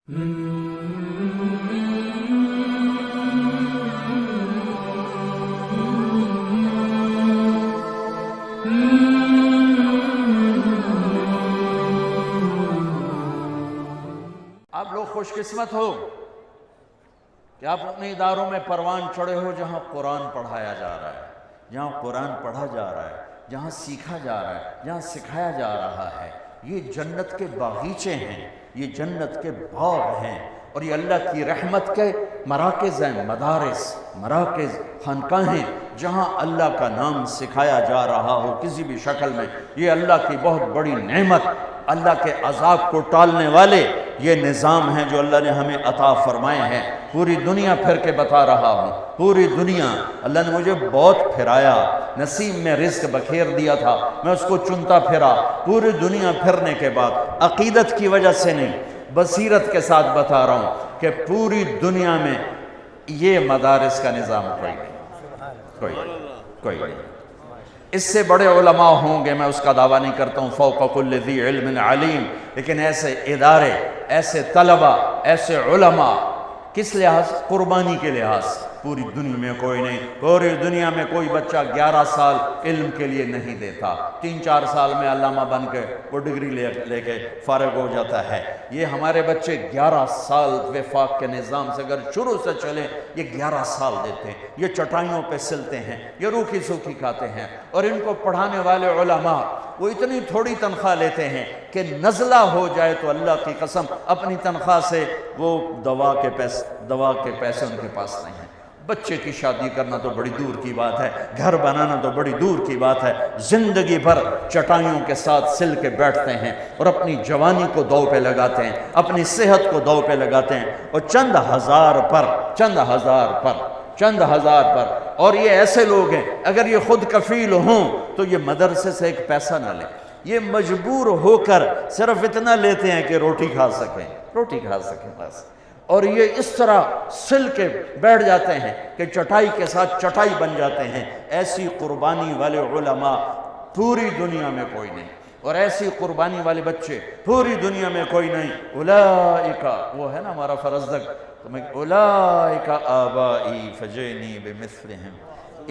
اب لوگ خوش قسمت ہو کہ آپ اپنے اداروں میں پروان چڑھے ہو جہاں قرآن پڑھایا جا رہا ہے، جہاں قرآن پڑھا جا رہا ہے، جہاں سیکھا جا رہا ہے، جہاں سکھایا جا رہا ہے۔ یہ جنت کے باغیچے ہیں، یہ جنت کے باغ ہیں، اور یہ اللہ کی رحمت کے مراکز ہیں، مراکز خانقاہیں جہاں اللہ کا نام سکھایا جا رہا ہو کسی بھی شکل میں۔ یہ اللہ کی بہت بڑی نعمت، اللہ کے عذاب کو ٹالنے والے یہ نظام ہیں جو اللہ نے ہمیں عطا فرمائے ہیں۔ پوری دنیا پھر کے بتا رہا ہوں، پوری دنیا اللہ نے مجھے بہت پھرایا، نصیب میں رزق بکھیر دیا تھا، میں اس کو چنتا پھرا۔ پوری دنیا پھرنے کے بعد عقیدت کی وجہ سے نہیں، بصیرت کے ساتھ بتا رہا ہوں کہ پوری دنیا میں یہ مدارس کا نظام کوئی نہیں۔ اس سے بڑے علماء ہوں گے، میں اس کا دعویٰ نہیں کرتا ہوں، فوق کل ذی علم علیم، لیکن ایسے ادارے، ایسے طلبہ، ایسے علماء کس لحاظ؟ قربانی کے لحاظ پوری دنیا میں کوئی نہیں۔ پوری دنیا میں کوئی بچہ 11 سال علم کے لیے نہیں دیتا، 3-4 سال میں علامہ بن کے وہ ڈگری لے کے فارغ ہو جاتا ہے۔ یہ ہمارے بچے 11 سال وفاق کے نظام سے اگر شروع سے چلیں، یہ 11 سال دیتے ہیں، یہ چٹائیوں پہ سلتے ہیں، یہ روکھی سوکھی کھاتے ہیں، اور ان کو پڑھانے والے علماء وہ اتنی تھوڑی تنخواہ لیتے ہیں کہ نزلہ ہو جائے تو اللہ کی قسم اپنی تنخواہ سے وہ دوا کے پیسے ان کے پاس نہیں ہیں۔ بچے کی شادی کرنا تو بڑی دور کی بات ہے، گھر بنانا تو بڑی دور کی بات ہے، زندگی بھر چٹائیوں کے ساتھ سل کے بیٹھتے ہیں اور اپنی جوانی کو دو پہ لگاتے ہیں، اپنی صحت کو دو پہ لگاتے ہیں، اور چند ہزار پر، اور یہ ایسے لوگ ہیں اگر یہ خود کفیل ہوں تو یہ مدرسے سے ایک پیسہ نہ لیں، یہ مجبور ہو کر صرف اتنا لیتے ہیں کہ روٹی کھا سکیں بس، اور یہ اس طرح سل کے بیٹھ جاتے ہیں کہ چٹائی کے ساتھ چٹائی بن جاتے ہیں۔ ایسی قربانی والے علماء پوری دنیا میں کوئی نہیں، اور ایسی قربانی والے بچے پوری دنیا میں کوئی نہیں۔ اولئک، وہ ہے نا ہمارا فرزدق، اولئک آبائی فجئنی بمثلہم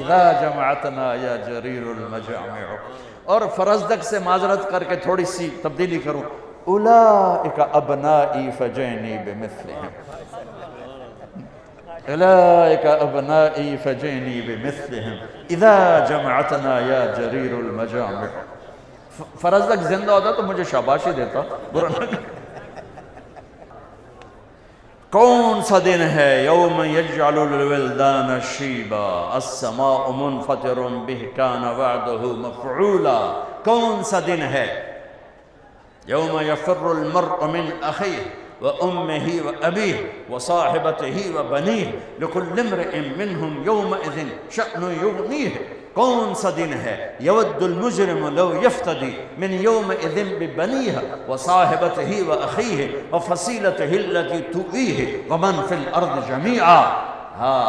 اذا جمعتنا یا جریر المجامع۔ اور فرزدق سے معذرت کر کے تھوڑی سی تبدیلی کروں، اولئک ابنائی فجئنی بمثلہم، اولئک ابنائی فجئنی بمثلہم اذا جمعتنا یا جریر المجامع۔ فرزدق زندہ ہوتا تو مجھے شاباشی دیتا، برا نہ۔ کون سا دن ہے؟ یوم یجعل الولدان شیبا السماء منفطر بہ کان وعدہ مفعولا۔ کون سا دن ہے؟ یوم یفر المرء من اخیہ وامہ وابیہ وصاحبتہ وبنیہ لکل امرئ منہم یومئذ شأن یغنیہ۔ کون سا دن ہے؟ یود المجرم لو یفتدی من یومئذ ببنیہ وصاحبتہ واخیہ وفصیلتہ التی تؤویہ ومن فی الارض جمیعا۔ ہاں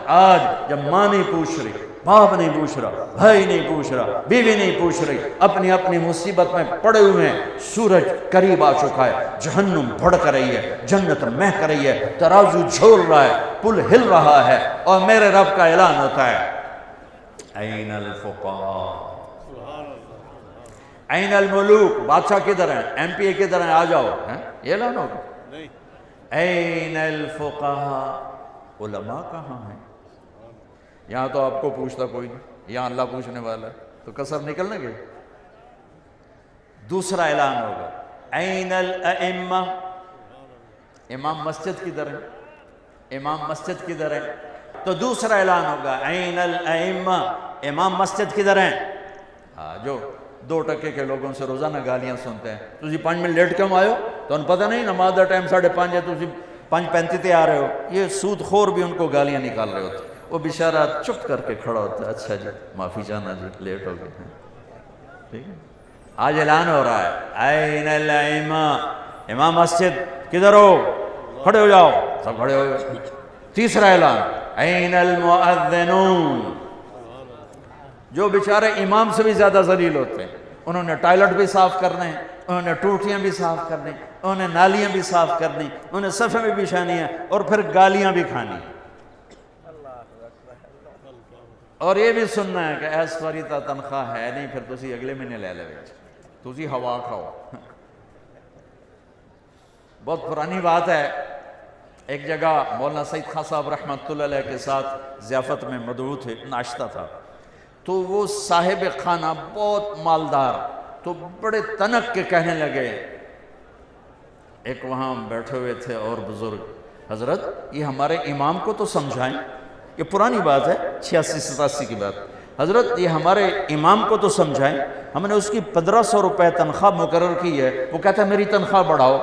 آج جب ماں نہیں پوچھ رہی، باپ نہیں پوچھ رہا، بھائی نہیں پوچھ رہا، بیوی نہیں پوچھ رہی، اپنی مصیبت میں پڑے ہوئے ہیں، سورج قریب آ چکا ہے، جہنم بھڑک رہی ہے، جنت مہک رہی ہے، ترازو جھول رہا ہے، پل ہل رہا ہے، اور میرے رب کا اعلان ہوتا ہے، این الفقراء، این الملوک، بادشاہ کدھر ہیں، ایم پی اے کدھر ہیں، آ جاؤ، یہ اعلان ہوگا، این الفقراء، علماء کہاں ہیں؟ یہاں تو آپ کو پوچھتا کوئی نہیں، یہاں اللہ پوچھنے والا ہے، تو کسر نکلنے گے۔ دوسرا اعلان ہوگا، این الائمہ، امام مسجد کدھر ہے، امام مسجد کدھر ہے؟ تو دوسرا اعلان ہوگا، این الائمہ، امام مسجد کدھر ہیں؟ جو 2% کے لوگوں سے روزانہ گالیاں سنتے ہیں، تُسی 5 منٹ لیٹ کیوں آئے ہو؟ تو انہیں پتہ نہیں نماز دا ٹائم 5:30 ہے، تُسی 5:35 تے آ رہے ہو۔ یہ سود خور بھی ان کو گالیاں نکال رہے ہوتے، وہ بیچارہ چپ کر کے کھڑا ہوتا ہے، اچھا جی معافی چاہنا جی، لیٹ ہو گئے ہیں، ٹھیک ہے۔ آج اعلان ہو رہا ہے، این الائمہ، امام مسجد کدھر ہو؟ کھڑے ہو جاؤ، سب کھڑے ہو جاؤ۔ تیسرا اعلان، این المؤذنون، جو بیچارے امام سے بھی زیادہ ذلیل ہوتے ہیں، انہوں نے ٹائلٹ بھی صاف کرنے ہیں، انہوں نے ٹوٹیاں بھی صاف کرنی، انہوں نے نالیاں بھی صاف کرنی، انہوں نے صفیں بھی بچھانی ہیں اور پھر گالیاں بھی کھانی، اور یہ بھی سننا ہے کہ ایس واری تا تنخواہ ہے نہیں، پھر تسی اگلے مہینے لے لے تسی ہوا کھاؤ۔ بہت پرانی بات ہے، ایک جگہ مولانا سید خان صاحب رحمۃ اللہ علیہ کے ساتھ ضیافت میں مدعو تھے، ناشتہ تھا، تو وہ صاحب خانہ بہت مالدار، تو بڑے تنک کے کہنے لگے، ایک وہاں بیٹھے ہوئے تھے اور بزرگ، حضرت یہ ہمارے امام کو تو سمجھائیں، یہ پرانی بات ہے 86-87 کی بات، حضرت یہ ہمارے امام کو تو سمجھائیں، ہم نے اس کی 1500 روپے تنخواہ مقرر کی ہے، وہ کہتا ہے میری تنخواہ بڑھاؤ۔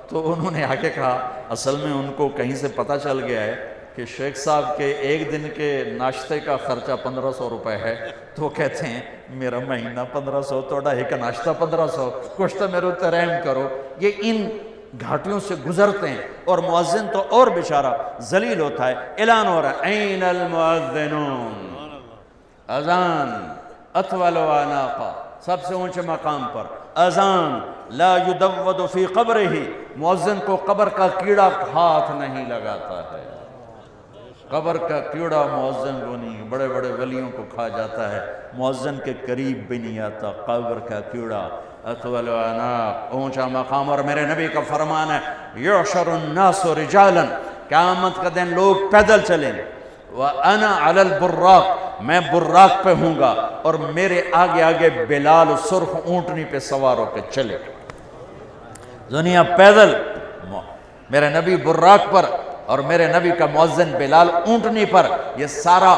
تو انہوں نے آگے کہا اصل میں ان کو کہیں سے پتہ چل گیا ہے کہ شیخ صاحب کے ایک دن کے ناشتے کا خرچہ 1500 روپے ہے، تو وہ کہتے ہیں میرا مہینہ 1500، توڑا ایک ناشتہ 1500، کچھ تو میرے اتنے رحم کرو۔ یہ ان گھاٹیوں سے گزرتے ہیں، اور مؤذن تو اور بیچارہ ذلیل ہوتا ہے، اعلان ہو رہا ہے این المؤذنون، اذان اطول عناقہ، سب سے اونچے مقام پر اذان، لا یدود فی قبرہ، مؤذن کو قبر کا کیڑا ہاتھ نہیں لگاتا ہے، قبر کا کیڑا مؤذن کو نہیں، بڑے بڑے ولیوں کو کھا جاتا ہے، مؤذن کے قریب بھی نہیں آتا قبر کا کیڑا، اطول عناق، اونچا مقام۔ اور میرے نبی کا فرمان ہے یحشر الناس رجالا، قیامت کا دن لوگ پیدل چلیں، وَأَنَا عَلَى الْبُرَّاقِ، میں براق پہ ہوں گا، اور میرے آگے آگے بلال سرخ اونٹنی پہ سوار ہو کے چلے، دنیا پیدل، میرے نبی براق پر اور میرے نبی کا مؤذن بلال اونٹنی پر۔ یہ سارا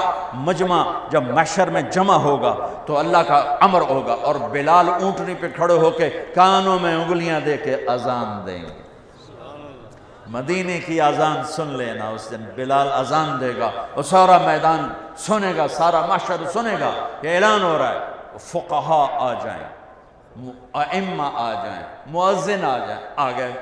مجمع جب محشر میں جمع ہوگا تو اللہ کا امر ہوگا، اور بلال اونٹنی پہ کھڑے ہو کے کانوں میں انگلیاں دے کے اذان دیں گے۔ مدینے کی اذان سن لینا، اس دن بلال اذان دے گا اور سارا میدان سنے گا، سارا معاشر سنے گا، یہ اعلان ہو رہا ہے، فقہاء آ جائیں، ائمہ آ جائیں، مؤذن آ جائیں، آ گئے،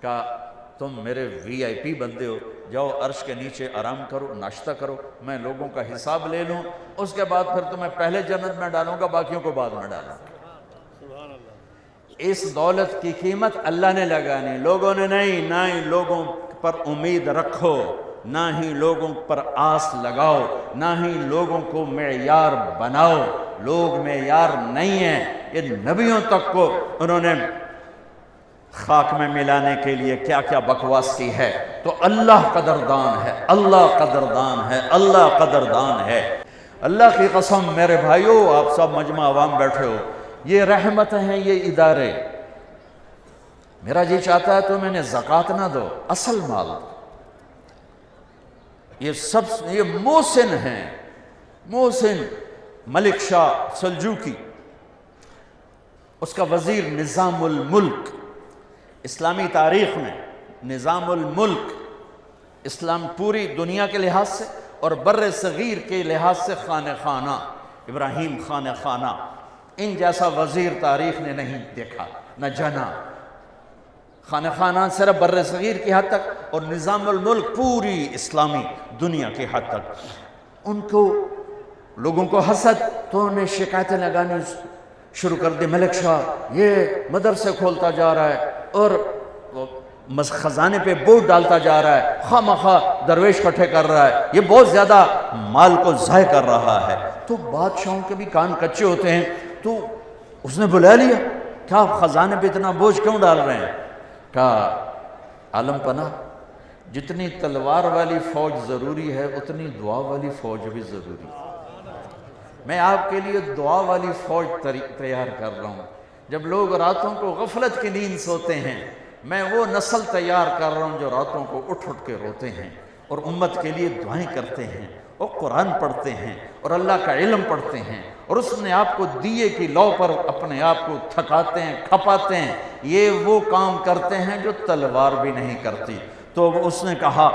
کہا تم میرے وی آئی پی بندے ہو، جاؤ عرش کے نیچے آرام کرو، ناشتہ کرو، میں لوگوں کا حساب لے لوں، اس کے بعد پھر تمہیں پہلے جنت میں ڈالوں گا، باقیوں کو بعد میں ڈالوں گا۔ اس دولت کی قیمت اللہ نے لگانی، لوگوں نے نہیں، نہ ہی لوگوں پر امید رکھو، نہ ہی لوگوں پر آس لگاؤ، نہ ہی لوگوں کو معیار بناؤ، لوگ معیار نہیں ہیں۔ یہ نبیوں تک کو انہوں نے خاک میں ملانے کے لیے کیا کیا بکواس کی ہے، تو اللہ قدردان ہے، اللہ قدردان ہے، اللہ قدردان ہے۔ اللہ کی قسم میرے بھائیو، آپ سب مجمع عوام بیٹھے ہو، یہ رحمت ہیں یہ ادارے، میرا جی چاہتا ہے تو میں نے زکوٰۃ نہ دو، اصل مال دو۔ یہ محسن ہیں، محسن ملک شاہ سلجوقی، اس کا وزیر نظام الملک، اسلامی تاریخ میں نظام الملک، اسلام پوری دنیا کے لحاظ سے اور بر صغیر کے لحاظ سے خانہ خانہ، ابراہیم خانہ خانہ، ان جیسا وزیر تاریخ نے نہیں دیکھا نہ جنا۔ خانہ خانہ صرف بر صغیر کی حد تک، اور نظام الملک پوری اسلامی دنیا کی حد تک۔ ان کو لوگوں کو حسد، تو انہیں شکایتیں لگانی شروع کر دی، ملک شاہ یہ مدرسے کھولتا جا رہا ہے اور خزانے پہ بوجھ ڈالتا جا رہا ہے، خواہ مخواہ درویش کٹھے کر رہا ہے، یہ بہت زیادہ مال کو ضائع کر رہا ہے۔ تو بادشاہوں کے بھی کان کچے ہوتے ہیں، تو اس نے بلا لیا، کیا آپ خزانے پہ اتنا بوجھ کیوں ڈال رہے ہیں؟ کہا عالم پناہ، جتنی تلوار والی فوج ضروری ہے اتنی دعا والی فوج بھی ضروری ہے۔ میں آپ کے لیے دعا والی فوج تیار کر رہا ہوں۔ جب لوگ راتوں کو غفلت کی نیند سوتے ہیں، میں وہ نسل تیار کر رہا ہوں جو راتوں کو اٹھ اٹھ کے روتے ہیں اور امت کے لیے دعائیں کرتے ہیں اور قرآن پڑھتے ہیں اور اللہ کا علم پڑھتے ہیں، اور اس نے آپ کو دیے کی لو پر اپنے آپ کو تھکاتے ہیں، کھپاتے ہیں۔ یہ وہ کام کرتے ہیں جو تلوار بھی نہیں کرتی۔ تو اس نے کہا،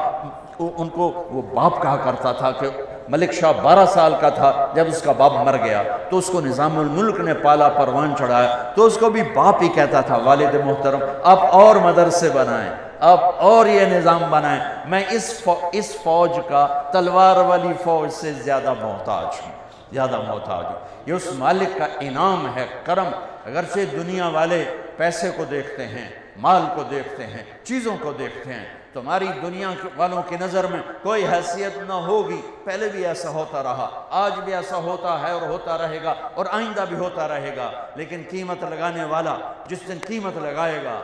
ان کو وہ باپ کہا کرتا تھا کہ ملک شاہ 12 سال کا تھا جب اس کا باپ مر گیا، تو اس کو نظام الملک نے پالا، پروان چڑھایا، تو اس کو بھی باپ ہی کہتا تھا، والد محترم آپ اور مدرسے بنائیں، آپ اور یہ نظام بنائیں، میں اس فوج کا تلوار والی فوج سے زیادہ محتاج ہوں، زیادہ محتاج ہوں۔ یہ اس مالک کا انعام ہے، کرم اگرچہ دنیا والے پیسے کو دیکھتے ہیں، مال کو دیکھتے ہیں، چیزوں کو دیکھتے ہیں، تمہاری دنیا والوں کی نظر میں کوئی حیثیت نہ ہوگی، پہلے بھی ایسا ہوتا رہا، آج بھی ایسا ہوتا ہے اور ہوتا رہے گا اور آئندہ بھی ہوتا رہے گا، لیکن قیمت لگانے والا جس دن قیمت لگائے گا